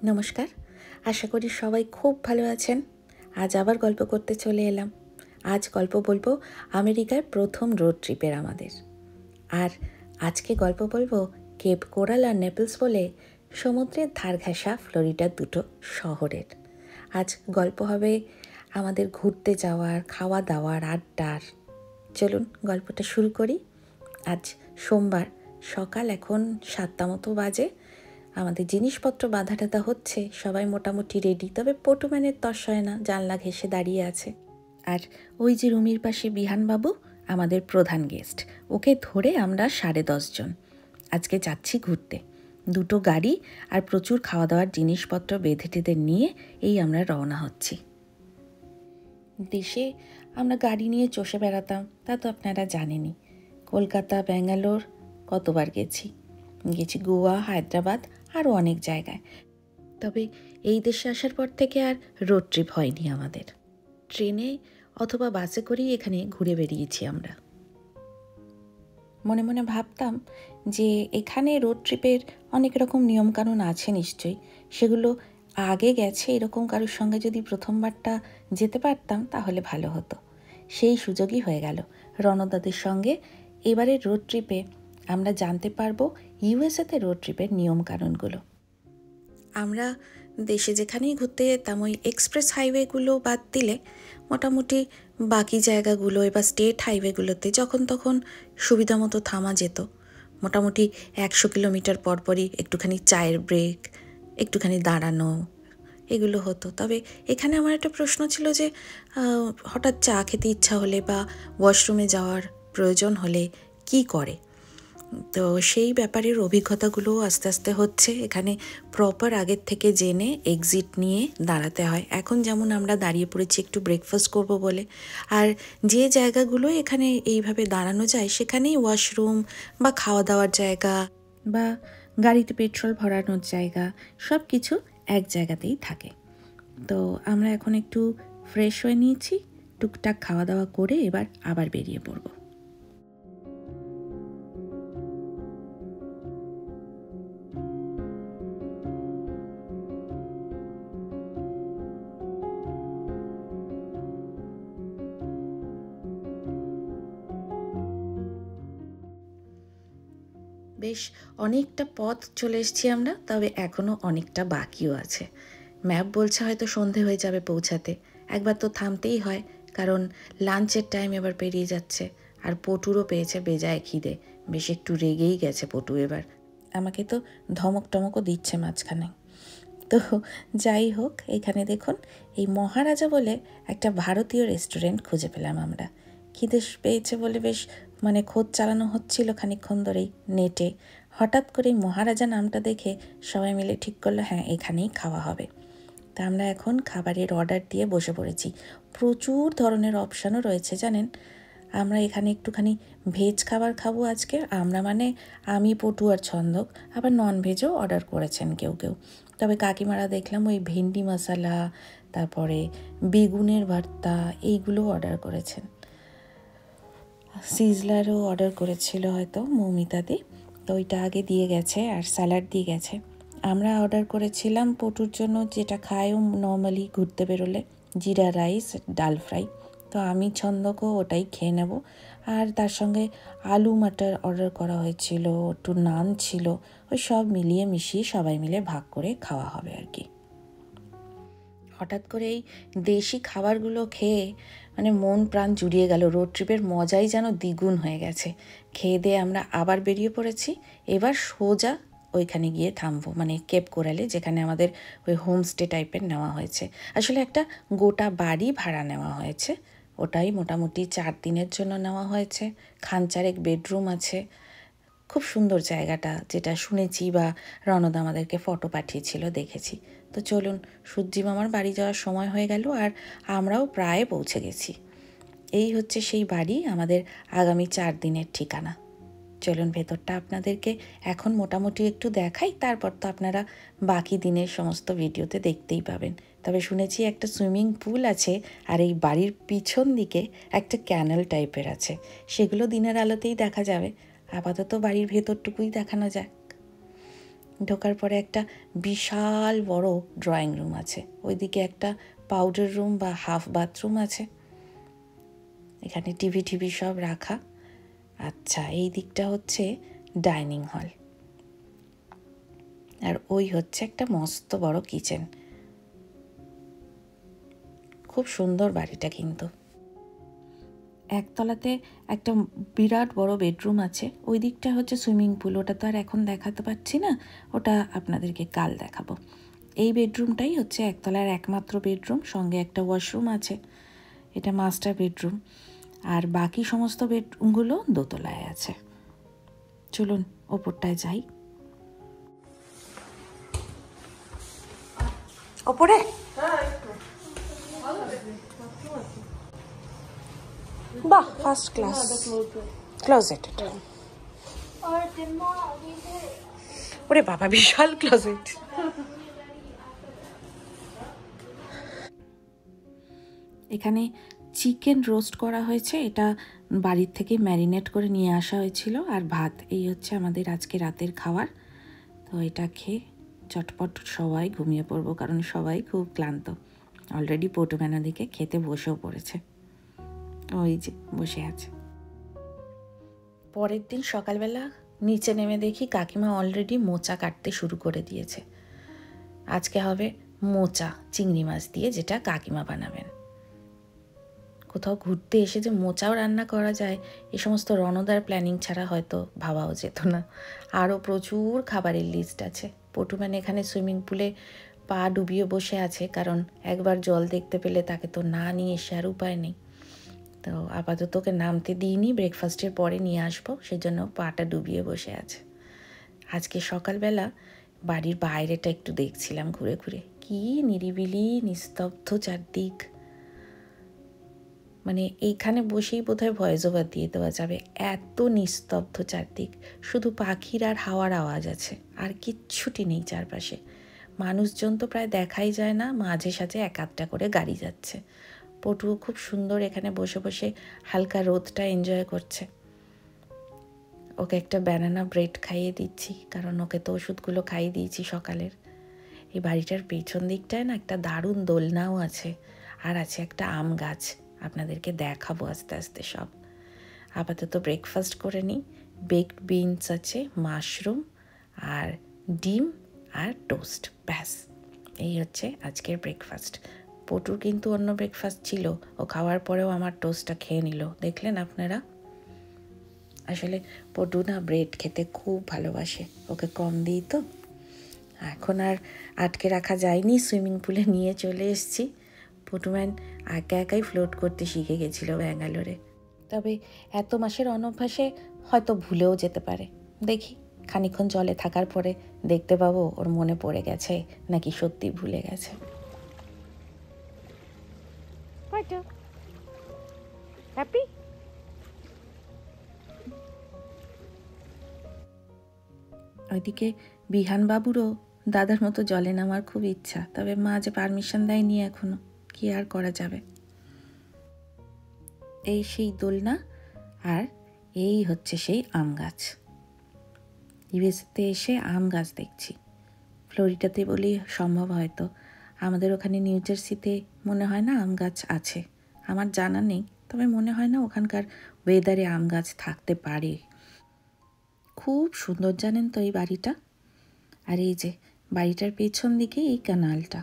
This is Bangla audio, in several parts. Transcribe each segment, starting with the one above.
নমস্কার, আশা করি সবাই খুব ভালো আছেন। আজ আবার গল্প করতে চলে এলাম। আজ গল্প বলবো আমেরিকার প্রথম রোড ট্রিপের আমাদের। আর আজকে গল্প বলবো কেপ কোরাল আর নেপলস বলে সমুদ্রের ধার ঘেঁষা ফ্লোরিডার দুটো শহরের। আজ গল্প হবে আমাদের ঘুরতে যাওয়ার, খাওয়া দাওয়ার, আড্ডার। চলুন গল্পটা শুরু করি। আজ সোমবার সকাল এখন 7টা মতো বাজে। আমাদের জিনিসপত্র বাঁধা টাধা হচ্ছে, সবাই মোটামুটি রেডি, তবে পটুম্যানের তস হয় না, জানলা ঘেঁষে দাঁড়িয়ে আছে। আর ওই যে রুমির পাশে বিহানবাবু, আমাদের প্রধান গেস্ট, ওকে ধরে আমরা 10:30 জন আজকে যাচ্ছি ঘুরতে। দুটো গাড়ি আর প্রচুর খাওয়া দাওয়ার জিনিসপত্র বেঁধে টেঁধে নিয়ে এই আমরা রওনা হচ্ছি। দেশে আমরা গাড়ি নিয়ে চষে বেড়াতাম, তা তো আপনারা জানেনই। কলকাতা, ব্যাঙ্গালোর কতবার গেছি গোয়া, হায়দ্রাবাদ, আরও অনেক জায়গায়। তবে এই দেশে আসার পর থেকে আর রোড ট্রিপ হয়নি আমাদের। ট্রেনে অথবা বাসে করেই এখানে ঘুরে বেরিয়েছি আমরা। মনে মনে ভাবতাম যে এখানে রোড ট্রিপের অনেক রকম নিয়মকানুন আছে নিশ্চয়ই, সেগুলো আগে গেছে এরকম কারোর সঙ্গে যদি প্রথমবারটা যেতে পারতাম তাহলে ভালো হতো। সেই সুযোগই হয়ে গেল। রণদাদের সঙ্গে এবারের রোড ট্রিপে আমরা জানতে পারবো ইউএসএতে রোড ট্রিপের নিয়মকানুনগুলো। আমরা দেশে যেখানেই ঘুরতে যেতাম ওই এক্সপ্রেস হাইওয়েগুলো বাদ দিলে মোটামুটি বাকি জায়গাগুলো এবার স্টেট হাইওয়েগুলোতে যখন তখন সুবিধা মতো থামা যেত। মোটামুটি 100 কিলোমিটার পরপরই একটুখানি চায়ের ব্রেক, একটুখানি দাঁড়ানো, এগুলো হতো। তবে এখানে আমার একটা প্রশ্ন ছিল যে হঠাৎ চা খেতে ইচ্ছা হলে বা ওয়াশরুমে যাওয়ার প্রয়োজন হলে কি করে। তো সেই ব্যাপারের অভিজ্ঞতাগুলো আস্তে আস্তে হচ্ছে। এখানে প্রপার আগের থেকে জেনে এক্সিট নিয়ে দাঁড়াতে হয়। এখন যেমন আমরা দাঁড়িয়ে পড়েছি একটু ব্রেকফাস্ট করব বলে, আর যে জায়গাগুলো এখানে এইভাবে দাঁড়ানো যায় সেখানেই ওয়াশরুম বা খাওয়া দাওয়ার জায়গা বা গাড়িতে পেট্রোল ভরানোর জায়গা সব কিছু এক জায়গাতেই থাকে। তো আমরা এখন একটু ফ্রেশ হয়ে নিয়েছি, টুকটাক খাওয়া দাওয়া করে এবার আবার বেরিয়ে পড়ব। বেশ অনেকটা পথ চলে এসেছি আমরা, তবে এখনও অনেকটা বাকিও আছে। ম্যাপ বলছে হয়তো সন্ধে হয়ে যাবে পৌঁছাতে। একবার তো থামতেই হয়, কারণ লাঞ্চের টাইম এবার পেরিয়ে যাচ্ছে। আর পটুরও পেয়েছে বেজায় খিদে, বেশ একটু রেগেই গেছে পটু এবার। আমাকে তো ধমক টমকও দিচ্ছে মাঝখানে। তো যাই হোক, এখানে দেখুন এই মহারাজা বলে একটা ভারতীয় রেস্টুরেন্ট খুঁজে পেলাম আমরা। খিদে পেয়েছে বলে বেশ খোঁজ চালানো হচ্ছিল খানিকক্ষণ ধরেই নেটে। হঠাৎ করেই মহারাজা নামটা দেখে সবাই মিলে ঠিক করলো হ্যাঁ এখানেই খাওয়া হবে। তা আমরা এখন খাবারের অর্ডার দিয়ে বসে পড়েছি। প্রচুর ধরনের অপশানও রয়েছে জানেন। আমরা এখানে একটুখানি ভেজ খাবার খাবো আজকে। আমরা আমি, পটু আর ছন্দক, আবার নন ভেজও অর্ডার করেছেন কেউ কেউ। তবে কাকিমারা দেখলাম ওই ভেন্ডি মশলা, তারপরে বেগুনের ভর্তা, এইগুলো অর্ডার করেছেন। সিজলারও অর্ডার করেছিল হয়তো মৌমিতাদি, তো ওইটা আগে দিয়ে গেছে, আর স্যালাড দিয়ে গেছে। আমরা অর্ডার করেছিলাম পটুর জন্য যেটা খায় নর্মালি ঘুরতে বেরোলে, জিরা রাইস, ডাল ফ্রাই। তো আমি ছন্দকও ওটাই খেয়ে নেব। আর তার সঙ্গে আলু মাটার অর্ডার করা হয়েছিল, একটু নান ছিল। ওই সব মিলিয়ে মিশিয়ে সবাই মিলে ভাগ করে খাওয়া হবে আর কি। হঠাৎ করে এই দেশি খাবারগুলো খেয়ে মন প্রাণ জুড়িয়ে গেল। রোড ট্রিপের মজাই যেন দ্বিগুণ হয়ে গেছে। খেয়ে দিয়ে আমরা আবার বেরিয়ে পড়েছি। এবার সোজা ওইখানে গিয়ে থামবো, কেপ কোরালে, যেখানে আমাদের ওই হোমস্টে টাইপের নেওয়া হয়েছে। আসলে একটা গোটা বাড়ি ভাড়া নেওয়া হয়েছে। ওটাই মোটামুটি 4 দিনের জন্য নেওয়া হয়েছে। খানচারেক বেডরুম আছে। খুব সুন্দর জায়গাটা, যেটা শুনেছি বা রণদা আমাদেরকে ফটো পাঠিয়েছিল, দেখেছি। তো চলুন, সূর্যি মামার বাড়ি যাওয়ার সময় হয়ে গেল, আর আমরাও প্রায় পৌঁছে গেছি। এই হচ্ছে সেই বাড়ি, আমাদের আগামী 4 দিনের ঠিকানা। চলুন ভেতরটা আপনাদেরকে এখন মোটামুটি একটু দেখাই, তারপর তো আপনারা বাকি দিনের সমস্ত ভিডিওতে দেখতেই পাবেন। তবে শুনেছি একটা সুইমিং পুল আছে, আর এই বাড়ির পিছন দিকে একটা ক্যানেল টাইপের আছে। সেগুলো দিনের আলোতেই দেখা যাবে। আপাতত বাড়ির ভেতরটুকুই দেখানো যাক। ঢোকার পরে একটা বিশাল বড় ড্রয়িং রুম আছে, ওইদিকে একটা পাউডার রুম বা হাফ বাথরুম আছে, এখানে টিভি সব রাখা। আচ্ছা, এই দিকটা হচ্ছে ডাইনিং হল, আর ওই হচ্ছে একটা মস্ত বড় কিচেন। খুব সুন্দর বাড়িটা কিন্তু। একতলাতে একটা বিরাট বড় বেডরুম আছে, ওই দিকটা হচ্ছে সুইমিং পুল, ওটা তো আর এখন দেখাতে পারছি না, ওটা আপনাদেরকে কাল দেখাবো। এই বেডরুমটাই হচ্ছে একতলার একমাত্র বেডরুম, সঙ্গে একটা ওয়াশরুম আছে, এটা মাস্টার বেডরুম। আর বাকি সমস্ত বেডরুমগুলো দোতলায় আছে। চলুন ওপরটায় যাই। ওপরে বাহ, ফার্স্ট ক্লাস ক্লোজেট। ওরে বাবা, বিশাল ক্লোজেট। এখানে চিকেন রোস্ট করা হয়েছে, এটা বাড়ির থেকে ম্যারিনেট করে নিয়ে আসা হয়েছিল, আর ভাত। এই হচ্ছে আমাদের আজকে রাতের খাবার। তো এটা খেয়ে চটপট সবাই ঘুমিয়ে পড়বো, কারণ সবাই খুব ক্লান্ত। অলরেডি পটুম্যানা দিকে খেতে বসেও পড়েছে, ওই যে বসে আছে। পরের দিন সকালবেলা নিচে নেমে দেখি কাকিমা অলরেডি মোচা কাটতে শুরু করে দিয়েছে। আজকে হবে মোচা চিংড়ি মাছ দিয়ে, যেটা কাকিমা বানাবেন। কোথাও ঘুরতে এসে যে মোচাও রান্না করা যায়, এ সমস্ত রণদার প্ল্যানিং ছাড়া হয়তো ভাবাও যেত না। আরও প্রচুর খাবারের লিস্ট আছে। পটুম্যান এখানে সুইমিং পুলে পা ডুবিয়ে বসে আছে, কারণ একবার জল দেখতে পেলে তাকে তো না নিয়ে এসে আর উপায় নেই। তো আপাতত ওকে নামতে দিইনি, ব্রেকফাস্টের পরে নিয়ে আসবো, সেজন্য পাটা ডুবিয়ে বসে আছে। আজকে সকালবেলা বাড়ির বাইরেটা একটু দেখছিলাম ঘুরে ঘুরে, কি নিরিবিলি নিস্তব্ধ চারদিক। মানে এইখানে বসেই বোধহয় ভয়েস ওভার দিয়ে দেওয়া যাবে, এত নিস্তব্ধ চারদিক। শুধু পাখির আর হাওয়ার আওয়াজ আছে, আর কিচ্ছুটি নেই চারপাশে। মানুষজন তো প্রায় দেখাই যায় না, মাঝে সাঝে এক আধটা করে গাড়ি যাচ্ছে। পটুও খুব সুন্দর এখানে বসে বসে হালকা রোদটা এনজয় করছে। ওকে একটা ব্যানানা ব্রেড খাইয়ে দিচ্ছি, কারণ ওকে তো ওষুধগুলো খাইয়ে দিয়েছি সকালের। এই বাড়িটার পেছন দিকটায় না একটা দারুণ দোলনাও আছে, আর আছে একটা আম গাছ, আপনাদেরকে দেখাবো আস্তে আস্তে সব। আপাতত ব্রেকফাস্ট করে নিই। বেকড বিনস আছে, মাশরুম আর ডিম আর টোস্ট, ব্যাস এই হচ্ছে আজকের ব্রেকফাস্ট। পটুর কিন্তু অন্য ব্রেকফাস্ট ছিল, ও খাওয়ার পরেও আমার টোস্টটা খেয়ে নিল, দেখলেন আপনারা। আসলে পটু না ব্রেড খেতে খুব ভালোবাসে, ওকে কম দিই তো। এখন আর আটকে রাখা যায়নি, সুইমিং পুলে নিয়ে চলে এসেছি। পটুম্যান একা একাই ফ্লোট করতে শিখে গেছিলো ব্যাঙ্গালোরে, তবে এত মাসের অনভ্যাসে হয়তো ভুলেও যেতে পারে। দেখি খানিকক্ষণ জলে থাকার পরে দেখতে পাবো ওর মনে পড়ে গেছে নাকি সত্যি ভুলে গেছে। হ্যাপি? ওইদিকে বিহানবাবুরও দাদার মতো জলে নামার খুব ইচ্ছা, তবে মা যে পারমিশন দেয়নি এখনো, কি আর করা যাবে। এই সেই দোলনা, আর এই হচ্ছে সেই আম গাছ। ইউএসএতে এসে আম গাছ দেখছি, ফ্লোরিডাতে বলেই সম্ভব হয়তো। আমাদের ওখানে নিউ জার্সিতে মনে হয় না আম গাছ আছে, আমার জানা নেই, তবে মনে হয় না ওখানকার ওয়েদারে আম গাছ থাকতে পারে। খুব সুন্দর জানেন তো এই বাড়িটা। আর এই যে বাড়িটার পেছন দিকে এই ক্যানালটা,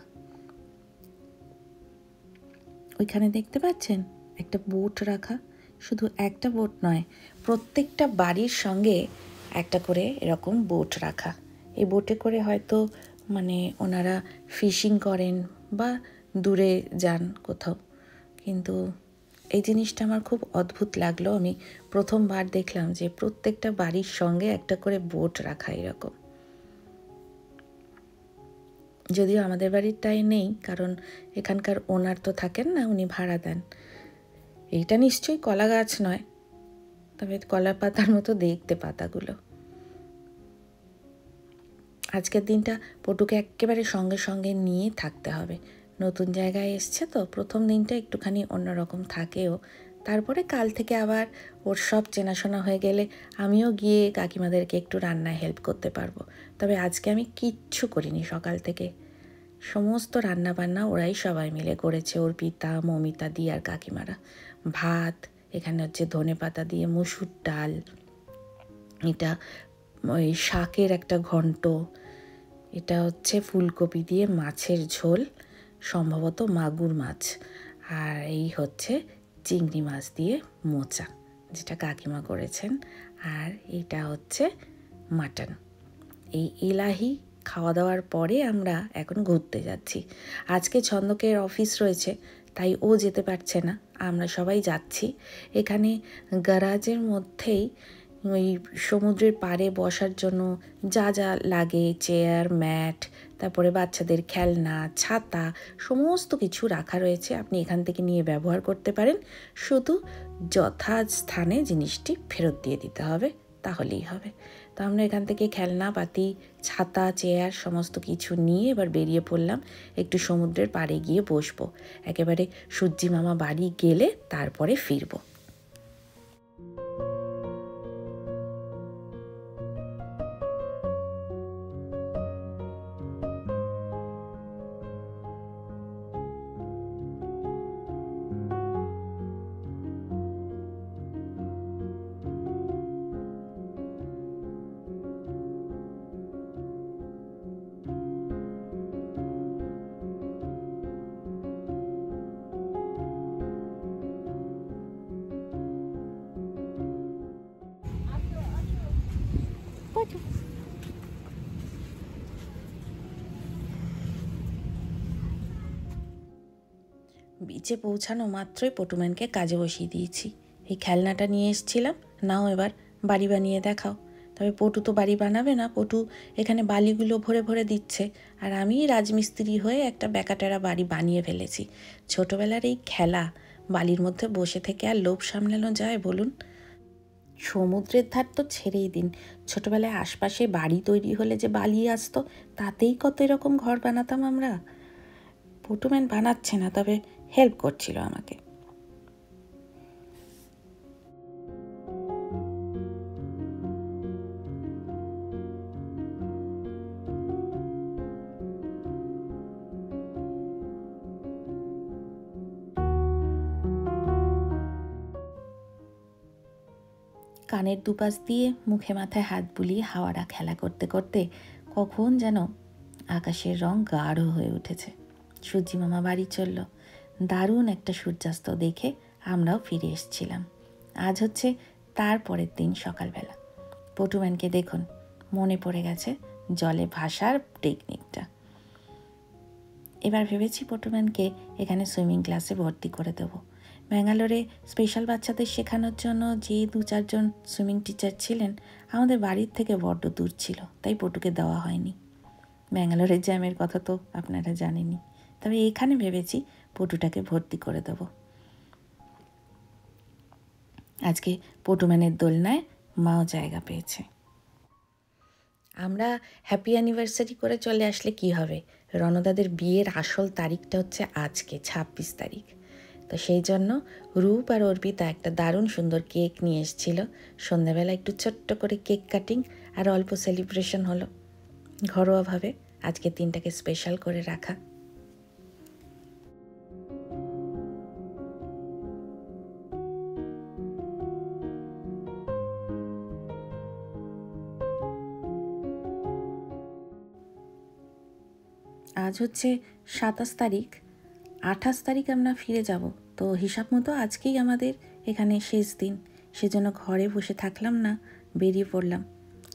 ওইখানে দেখতে পাচ্ছেন একটা বোট রাখা। শুধু একটা বোট নয়, প্রত্যেকটা বাড়ির সঙ্গে একটা করে এরকম বোট রাখা। এই বোটে করে হয়তো মানে ওনারা ফিশিং করেন বা দূরে যান কোথাও। কিন্তু এই জিনিসটা আমার খুব অদ্ভুত লাগলো, আমি প্রথমবার দেখলাম যে প্রত্যেকটা বাড়ির সঙ্গে একটা করে বোট রাখা এরকম। যদিও আমাদের বাড়িরটাই নেই, কারণ এখানকার ওনার তো থাকেন না, উনি ভাড়া দেন। এইটা নিশ্চয়ই কলা গাছ নয়, তবে কলা পাতার মতো দেখতে পাতাগুলো। আজকের দিনটা পটুকে একেবারে সঙ্গে সঙ্গে নিয়ে থাকতে হবে। নতুন জায়গায় এসছে তো, প্রথম দিনটা একটুখানি অন্যরকম থাকেও, তারপরে কাল থেকে আবার ওর সব চেনাশোনা হয়ে গেলে আমিও গিয়ে কাকিমাদেরকে একটু রান্নায় হেল্প করতে পারবো। তবে আজকে আমি কিচ্ছু করিনি সকাল থেকে, সমস্ত রান্নাবান্না ওরাই সবাই মিলে করেছে, ওর পিতা, মমিতা দি আর কাকিমারা। ভাত, এখানে হচ্ছে ধনেপাতা দিয়ে মুসুর ডাল, এটা ওই শাকের একটা ঘন্ট, এটা হচ্ছে ফুলকপি দিয়ে মাছের ঝোল, সম্ভবত মাগুর মাছ, আর এই হচ্ছে চিংড়ি মাছ দিয়ে মোচা যেটা কাকিমা করেছেন, আর এটা হচ্ছে মাটন। এই এলাহি খাওয়া দাওয়ার পরে আমরা এখন ঘুরতে যাচ্ছি। আজকে ছন্দকের অফিস রয়েছে, তাই ও যেতে পারছে না, আমরা সবাই যাচ্ছি। এখানে গ্যারাজের মধ্যেই ওই সমুদ্রের পাড়ে বসার জন্য যা যা লাগে, চেয়ার, ম্যাট, তারপরে বাচ্চাদের খেলনা, ছাতা, সমস্ত কিছু রাখা রয়েছে। আপনি এখান থেকে নিয়ে ব্যবহার করতে পারেন, শুধু যথাস্থানে জিনিসটি ফেরত দিয়ে দিতে হবে, তাহলেই হবে। তো আমরা এখান থেকে খেলনাপাতি, ছাতা, চেয়ার সমস্ত কিছু নিয়ে এবার বেরিয়ে পড়লাম, একটু সমুদ্রের পাড়ে গিয়ে বসবো। একেবারে সূর্যি মামা বাড়ি গেলে তারপরে ফিরবো। বিচে পৌঁছানো মাত্রই পটুম্যানকে কাজে বসিয়ে দিয়েছি। এই খেলনাটা নিয়ে এসেছিলাম, নাও এবার বাড়ি বানিয়ে দেখাও। তবে পটু তো বাড়ি বানাবে না, পটু এখানে বালিগুলো ভরে ভরে দিচ্ছে, আর আমি রাজমিস্ত্রি হয়ে একটা ব্যাকাটেরা বাড়ি বানিয়ে ফেলেছি। ছোটোবেলার এই খেলা, বালির মধ্যে বসে থেকে আর লোভ সামলানো যায় বলুন? সমুদ্রের ধার তো ছেড়েই দিন, ছোটোবেলায় আশপাশে বাড়ি তৈরি হলে যে বালি আসতো, তাতেই কত এরকম ঘর বানাতাম আমরা। পটুম্যান বানাচ্ছে না, তবে হেল্প করছিল আমাকে। কানের দুপাশ দিয়ে মুখে মাথায় হাত বুলিয়ে হাওয়াটা খেলা করতে করতে কখন যেন আকাশের রং গাঢ় হয়ে উঠেছে। সূর্যি মামা বাড়ি চলল। দারুণ একটা সূর্যাস্ত দেখে আমরাও ফিরে এসেছিলাম। আজ হচ্ছে তার পরের দিন সকালবেলা। পটুম্যানকে দেখুন, মনে পড়ে গেছে জলে ভাসার টেকনিকটা। এবার ভেবেছি পটুম্যানকে এখানে সুইমিং ক্লাসে ভর্তি করে দেবো। ব্যাঙ্গালোরে স্পেশাল বাচ্চাদের শেখানোর জন্য যে 2-4 জন সুইমিং টিচার ছিলেন, আমাদের বাড়ির থেকে বড্ড দূর ছিল, তাই পটুকে দেওয়া হয়নি। ব্যাঙ্গালোরের জ্যামের কথা তো আপনারা জানেনই, তবে এখানে ভেবেছি পটুটাকে ভর্তি করে দেবো। আজকে পটুম্যানের দোলনায় মাও জায়গা পেয়েছে। আমরা হ্যাপি অ্যানিভার্সারি করে চলে আসলে কি হবে? রণদাদের বিয়ের আসল তারিখটা হচ্ছে আজকে 26 তারিখ। তো সেই জন্য রূপ আর অর্পিতা একটা দারুণ সুন্দর কেক নিয়ে এসেছিল। সন্ধ্যাবেলা একটু ছোট্ট করে কেক কাটিং আর অল্প সেলিব্রেশন হলো ঘরোয়াভাবে। আজকে দিনটাকে স্পেশাল করে রাখা। আজ হচ্ছে 27 তারিখ, 28 তারিখ আমরা ফিরে যাব। তো হিসাব মতো আজকেই আমাদের এখানে শেষ দিন, সেজন্য ঘরে বসে থাকলাম না, বেরিয়ে পড়লাম।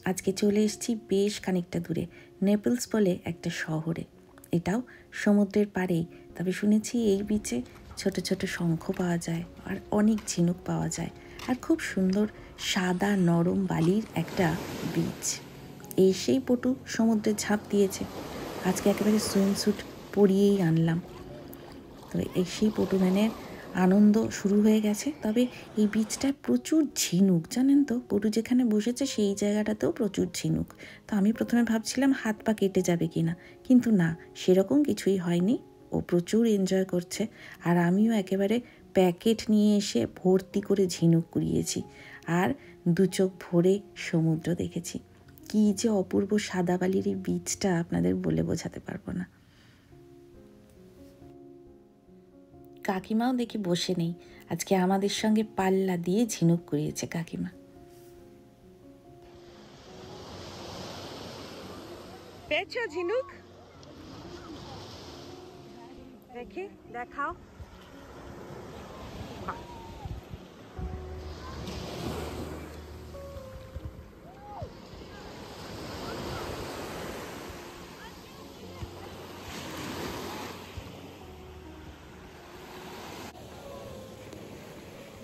আজকে চলে এসেছি বেশ খানিকটা দূরে, নেপলস বলে একটা শহরে। এটাও সমুদ্রের পাড়েই, তবে শুনেছি এই বিচে ছোট ছোট শঙ্খ পাওয়া যায় আর অনেক ঝিনুক পাওয়া যায়, আর খুব সুন্দর সাদা নরম বালির একটা বিচ। এসেই পটু সমুদ্রে ঝাঁপ দিয়েছে। আজকে একেবারে সুইমস্যুট পরিয়েই আনলাম। তো সেই পটুম্যানের আনন্দ শুরু হয়ে গেছে। তবে এই বিচটায় প্রচুর ঝিনুক, জানেন তো, পটু যেখানে বসেছে সেই জায়গাটাতেও প্রচুর ঝিনুক। তো আমি প্রথমে ভাবছিলাম হাত পা কেটে যাবে কি না, কিন্তু না, সেরকম কিছুই হয়নি। ও প্রচুর এনজয় করছে, আর আমিও একেবারে প্যাকেট নিয়ে এসে ভর্তি করে ঝিনুক কুড়িয়েছি আর 2 চোখ ভরে সমুদ্র দেখেছি। কি যে অপূর্ব সাদা বালির এই বীচটা আপনাদের বলে বোঝাতে পারবো না। কাকিমাও দেখি বসে নেই, আজকে আমাদের সঙ্গে পাল্লা দিয়ে ঝিনুক কুড়িয়েছে কাকিমা। পেয়েছো ঝিনুক? দেখি, দেখাও।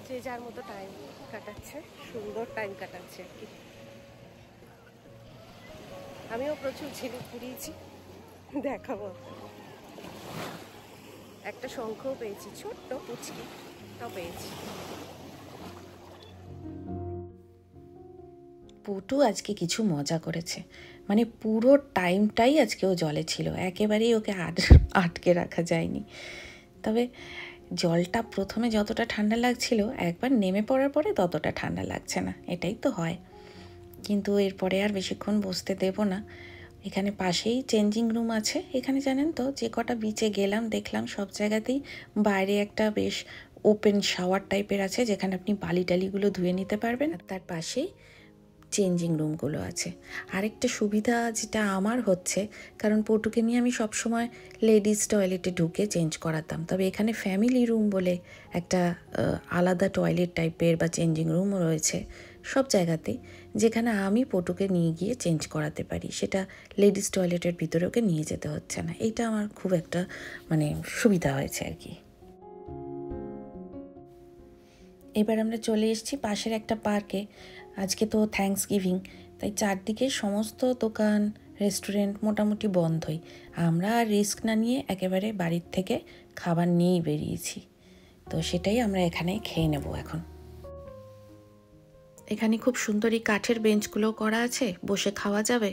যে যার মতো টাইম কাটাচ্ছে, সুন্দর টাইম কাটাচ্ছে আর কি। আমিও প্রচুর ঝিনুক কুড়িয়েছি, দেখাবো। একটা শঙ্খও পেয়েছি, ছোট্ট পুচকি, তাও পেয়েছি। পটু আজকে কিছু মজা করেছে, মানে পুরো টাইমটাই আজকে ও জলে ছিল, একেবারেই ওকে আটকে রাখা যায়নি। তবে জলটা প্রথমে যতটা ঠান্ডা লাগছিল, একবার নেমে পড়ার পরে ততটা ঠান্ডা লাগছে না, এটাই তো হয়। কিন্তু এরপরে আর বেশিক্ষণ বসতে দেব না। এখানে পাশেই চেঞ্জিং রুম আছে। এখানে জানেন তো, যে কটা বিচে গেলাম দেখলাম সব জায়গাতেই বাইরে একটা বেশ ওপেন শাওয়ার টাইপের আছে, যেখানে আপনি বালি টালিগুলো ধুয়ে নিতে পারবেন, আর তার পাশেই চেঞ্জিং রুমগুলো আছে। আরেকটা সুবিধা যেটা আমার হচ্ছে, কারণ পটুকে নিয়ে আমি সবসময় লেডিস টয়লেটে ঢুকে চেঞ্জ করাতাম, তবে এখানে ফ্যামিলি রুম বলে একটা আলাদা টয়লেট টাইপের বা চেঞ্জিং রুমও রয়েছে সব জায়গাতেই, যেখানে আমি পটুকে নিয়ে গিয়ে চেঞ্জ করাতে পারি। সেটা লেডিস টয়লেটের ভিতরে ওকে নিয়ে যেতে হচ্ছে না। এইটা আমার খুব একটা মানে সুবিধা হয়েছে আর কি। এবার আমরা চলে এসেছি পাশের একটা পার্কে। আজকে তো থ্যাঙ্কস গিভিং, তাই চারদিকে সমস্ত দোকান রেস্টুরেন্ট মোটামুটি বন্ধই। আমরা আর রিস্ক না নিয়ে একেবারে বাড়ির থেকে খাবার নিয়েই বেরিয়েছি, তো সেটাই আমরা এখানে খেয়ে নেব এখন। এখানে খুব সুন্দরই কাঠের বেঞ্চগুলো করা আছে, বসে খাওয়া যাবে,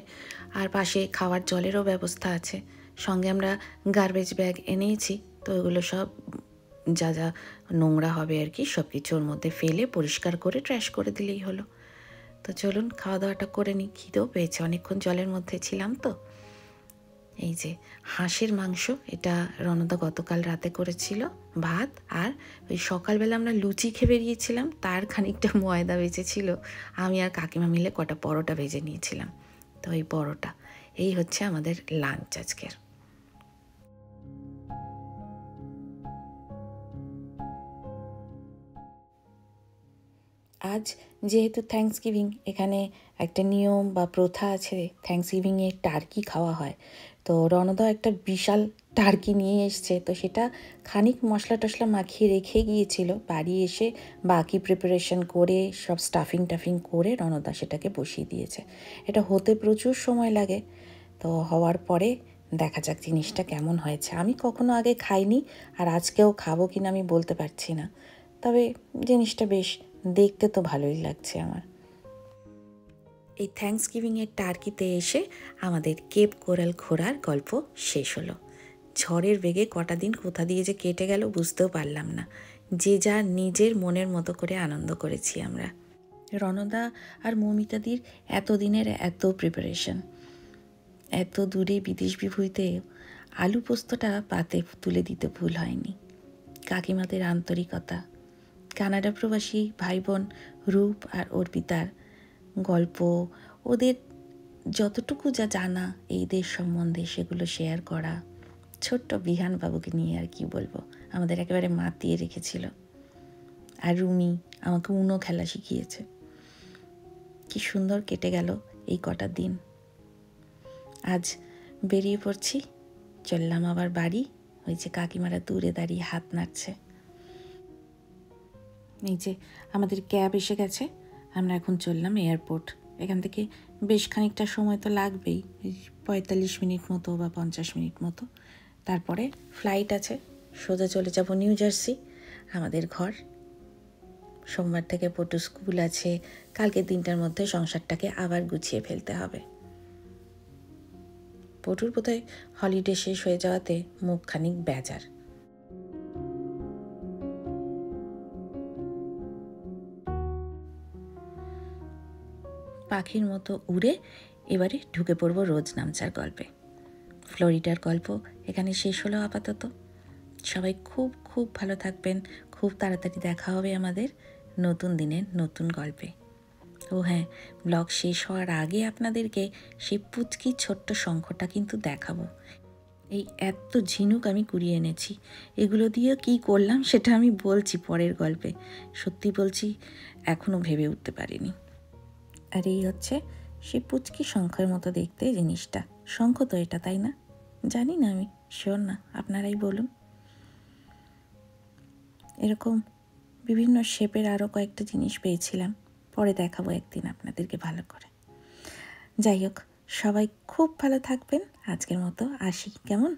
আর পাশে খাওয়ার জলেরও ব্যবস্থা আছে। সঙ্গে আমরা গার্বেজ ব্যাগ এনেইছি, তো ওগুলো সব যা যা নোংরা হবে আর কি সব কিছুর মধ্যে ফেলে পরিষ্কার করে ট্র্যাশ করে দিলেই হলো। তো চলুন খাওয়া দাওয়াটা করে নিই, খিদেও পেয়েছে, অনেকক্ষণ জলের মধ্যে ছিলাম তো। এই যে হাঁসের মাংস, এটা রণদা গতকাল রাতে করেছিল, ভাত, আর ওই সকালবেলা আমরা লুচি খেয়ে বেরিয়েছিলাম, তার খানিকটা ময়দা বেঁচেছিল, আমি আর কাকিমা মিলে কটা পরোটা ভেজে নিয়েছিলাম। তো এই পরোটা, এই হচ্ছে আমাদের লাঞ্চ আজকের। আজ যেহেতু থ্যাঙ্কস গিভিং, এখানে একটা নিয়ম বা প্রথা আছে, থ্যাঙ্কস গিভিংয়ে টার্কি খাওয়া হয়। তো রণদা একটা বিশাল টার্কি নিয়ে এসছে, তো সেটা খানিক মশলা টশলা মাখিয়ে রেখে গিয়েছিল, বাড়ি এসে বাকি প্রিপারেশন করে সব স্টাফিং টাফিং করে রণদা সেটাকে বসিয়ে দিয়েছে। এটা হতে প্রচুর সময় লাগে, তো হওয়ার পরে দেখা যাক জিনিসটা কেমন হয়েছে। আমি কখনো আগে খাইনি, আর আজকেও খাবো কিনা আমি বলতে পারছি না, তবে জিনিসটা বেশ দেখতে তো ভালোই লাগছে আমার। এই থ্যাঙ্কস গিভিংয়ের টার্কিতে এসে আমাদের কেপ কোরাল ঘোরার গল্প শেষ হলো। ঝড়ের বেগে কটা দিন কোথা দিয়ে যে কেটে গেল বুঝতেও পারলাম না। যে যা নিজের মনের মতো করে আনন্দ করেছি আমরা। রণদা আর মৌমিতাদির এতদিনের এত প্রিপারেশন, এত দূরে বিদেশ বিভূতিতে আলু পোস্তটা পাতে তুলে দিতে ভুল হয়নি। কাকিমাদের আন্তরিকতা, কানাডা প্রবাসী ভাই বোন রূপ আর অর্পিতার গল্প, ওদের যতটুকু যা জানা এই দেশ সম্বন্ধে সেগুলো শেয়ার করা, ছোট্ট বিহান বাবুকে নিয়ে আর কি বলবো, আমাদের একেবারে মাতিয়ে রেখেছিল। আর রুমি আমাকে উনো খেলা শিখিয়েছে। কি সুন্দর কেটে গেল এই কটা দিন। আজ বেরিয়ে পড়ছি, চললাম আবার বাড়ি। ওই যে কাকিমারা দূরে দাঁড়িয়ে হাত নাড়ছে। এই যে আমাদের ক্যাব এসে গেছে, আমরা এখন চললাম এয়ারপোর্ট। এখান থেকে বেশ খানিকটা সময় তো লাগবেই, 45 মিনিট মতো বা 50 মিনিট মতো। তারপরে ফ্লাইট আছে, সোজা চলে যাব নিউ জার্সি, আমাদের ঘর। সোমবার থেকে পটু স্কুল আছে, কালকে দিনটার মধ্যে সংসারটাকে আবার গুছিয়ে ফেলতে হবে। পটুর বোধহয় হলিডে শেষ হয়ে যাওয়াতে মুখ খানিক বেজার। পাখির মতো উড়ে এবারে ঢুকে পড়ব রোজ নামচার গল্পে। ফ্লোরিডার গল্প এখানে শেষ হলো আপাতত। সবাই খুব খুব ভালো থাকবেন। খুব তাড়াতাড়ি দেখা হবে আমাদের নতুন দিনের নতুন গল্পে। ও হ্যাঁ, ব্লগ শেষ হওয়ার আগে আপনাদেরকে সেই পুচকি ছোট্ট শঙ্খটা কিন্তু দেখাবো। এই এত ঝিনুক আমি কুড়িয়ে এনেছি, এগুলো দিয়ে কি করলাম সেটা আমি বলছি পরের গল্পে। সত্যি বলছি, এখনও ভেবে উঠতে পারিনি। আর এই হচ্ছে সেই পুচকি শঙ্খের মতো দেখতে জিনিসটা। শঙ্খ তো এটা, তাই না? জানি না, আমি শিওর না, আপনারাই বলুন। এরকম বিভিন্ন শেপের আরও কয়েকটা জিনিস পেয়েছিলাম, পরে দেখাবো একদিন আপনাদেরকে ভালো করে। যাই হোক, সবাই খুব ভালো থাকবেন। আজকের মতো আসি, কেমন?